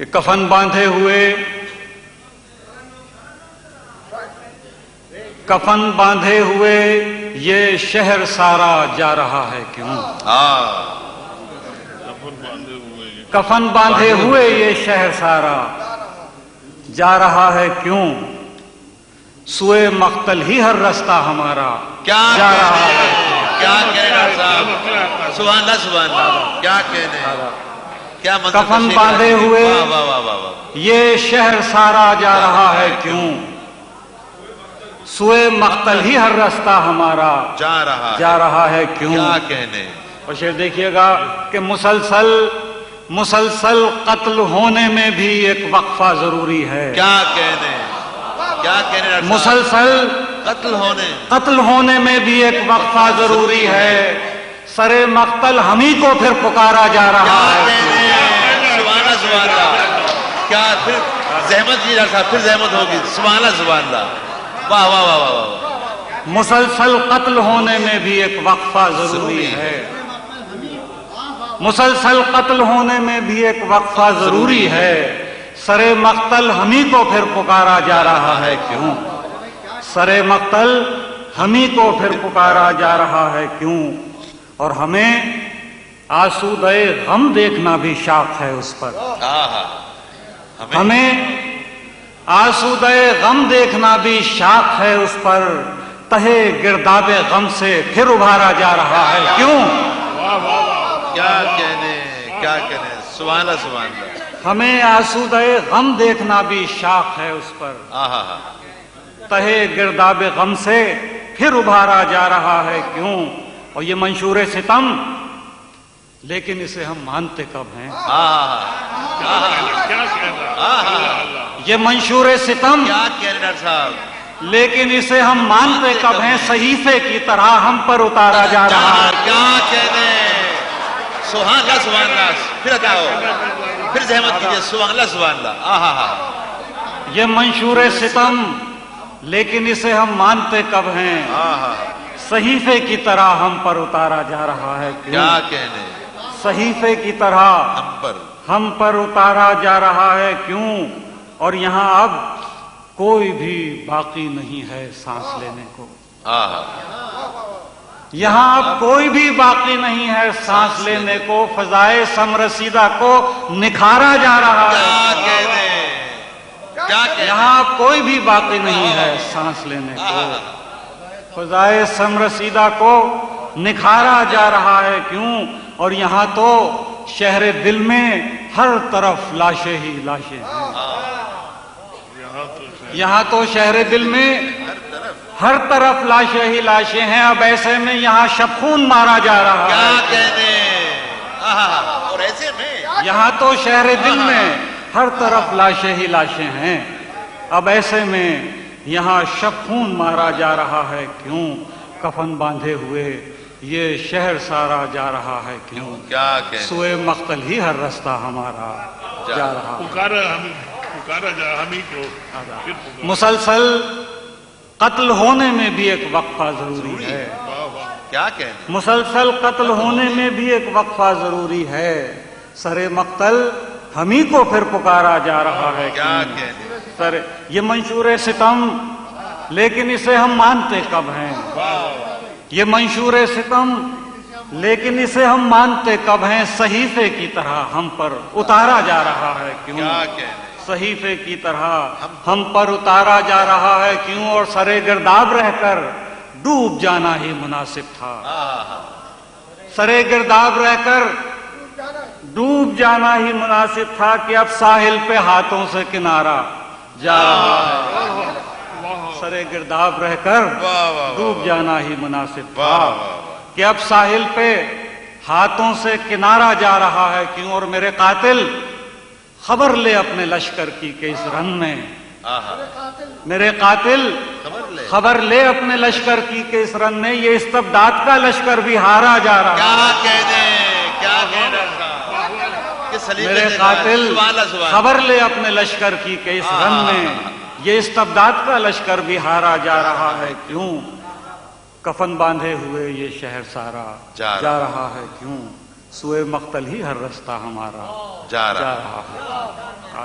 کہ کفن باندھے ہوئے یہ شہر سارا جا رہا ہے کیوں؟ کفن باندھے ہوئے یہ شہر سارا جا رہا ہے کیوں؟ سوئے مقتل ہی ہر رستہ ہمارا جا رہا ہے۔ کیا کہنا صاحب، سبحان اللہ سبحان اللہ، کیا کہنے، کیا کفن باندھے ہوئے یہ شہر سارا جا رہا ہے کیوں؟ سوئے مقتل ہی ہر رستہ ہمارا جا رہا ہے کیوں؟ کیا کہنے۔ اور شعر دیکھیے گا کہ مسلسل قتل ہونے میں بھی ایک وقفہ ضروری ہے۔ کیا کہنے، کیا کہنے، مسلسل قتل ہونے میں بھی ایک وقفہ ضروری ہے۔ سرے مقتل ہمیں کو پھر پکارا جا رہا ہے۔ سبحان اللہ سبحان اللہ، کیا پھر زحمت جی صاحب، پھر زحمت ہوگی، سبحان اللہ سبحان اللہ، واہ واہ واہ واہ۔ مسلسل قتل ہونے میں بھی ایک وقفہ ضروری ہے۔ مسلسل قتل ہونے میں بھی ایک وقفہ ضروری ہے۔ سرے مقتل ہمیں کو پھر پکارا جا رہا ہے کیوں؟ سرے مقتل ہمیں کو پھر پکارا جا رہا ہے کیوں؟ اور ہمیں آسودہ غم دیکھنا بھی شاق ہے اس پر۔ ہمیں آسودہ غم دیکھنا بھی شاق ہے اس پر۔ تہے گرداب غم سے پھر ابھارا جا رہا ہے کیوں؟ کیا کہنے، کیا کہنے، سبحان اللہ سبحان اللہ۔ ہمیں آسودہ غم دیکھنا بھی شاق ہے اس پر۔ تہے گرداب غم سے پھر ابھارا جا رہا ہے کیوں؟ اور یہ منشور ستم، لیکن اسے ہم مانتے کب ہیں؟ یہ منشور ستم، کیا کہنے صاحب، لیکن اسے ہم مانتے کب ہیں؟ صحیفے کی طرح ہم پر اتارا جا رہا ہے۔ کیا کہنے، سبحان اللہ سبحان اللہ، پھر اتاؤ، پھر زحمت کیجئے، سبحان اللہ سبحان اللہ۔ یہ منشور ستم، لیکن اسے ہم مانتے کب ہیں؟ صحیفے کی طرح ہم پر اتارا جا رہا ہے کیوں؟ کیا کہنے، صحیفے کی طرح ہم پر اتارا جا رہا ہے کیوں؟ اور یہاں اب کوئی بھی باقی نہیں ہے سانس لینے کو۔ یہاں اب کوئی بھی باقی نہیں ہے سانس لینے کو۔ فضائے سمرسیدہ کو نکھارا جا رہا ہے۔ یہاں اب کوئی بھی باقی نہیں ہے سانس لینے کو۔ فضائے سمرسیدہ کو نکھارا جا رہا ہے کیوں؟ اور یہاں تو شہر دل میں ہر طرف لاشیں ہی لاشیں ہیں۔ یہاں تو شہر دل میں ہر طرف لاشیں ہی لاشیں ہیں۔ اب ایسے میں یہاں شبخون مارا جا رہا ہے۔ کیا کہنے، اور ایسے میں یہاں تو شہر دل میں ہر طرف لاشیں ہی لاشیں ہیں۔ اب ایسے میں یہاں شبخون مارا جا رہا ہے کیوں؟ کفن باندھے ہوئے یہ شہر سارا جا رہا ہے کیوں؟ کیا کہنے، سوئے مقتل ہی ہر رستہ ہمارا جا رہا ہے۔ پکارا جا ہمیں کو، مسلسل قتل ہونے میں بھی ایک وقفہ ضروری ہے۔ کیا کہنے، مسلسل قتل ہونے میں بھی ایک وقفہ ضروری ہے۔ سرے مقتل ہمیں کو پھر پکارا جا رہا ہے کیا کیوں؟ کہنے، سر یہ منشور ستم، لیکن اسے ہم مانتے کب ہیں؟ یہ منشور ستم، لیکن اسے ہم مانتے کب ہیں؟ صحیفے کی طرح ہم پر اتارا جا رہا ہے کیوں؟ کیا کہنے، صحیفے کی طرح ہم پر اتارا جا رہا ہے کیوں؟ اور سرے گرداب رہ کر ڈوب جانا ہی مناسب تھا۔ سرے گرداب رہ کر ڈوب جانا ہی مناسب تھا کہ اب ساحل پہ ہاتھوں سے کنارہ جا رہا ہے۔ سرے گرداب رہ کر ڈوب جانا ہی مناسب تھا کہ اب ساحل پہ ہاتھوں سے کنارہ جا رہا ہے کیوں؟ اور میرے قاتل خبر لے اپنے لشکر کی کہ اس رن میں، میرے قاتل خبر لے اپنے لشکر کی کہ اس رن میں یہ استبداد کا لشکر بھی ہارا جا رہا ہے۔ کیا کہنے، کیا کہنے، میرے قاتل خبر لے اپنے لشکر کی کہ اس رن میں یہ استبداد کا لشکر بھی ہارا جا رہا ہے کیوں؟ کفن باندھے ہوئے یہ شہر سارا جا رہا ہے کیوں؟ سوئے مقتل ہی ہر رستہ ہمارا جا جا رہا رہا ہے.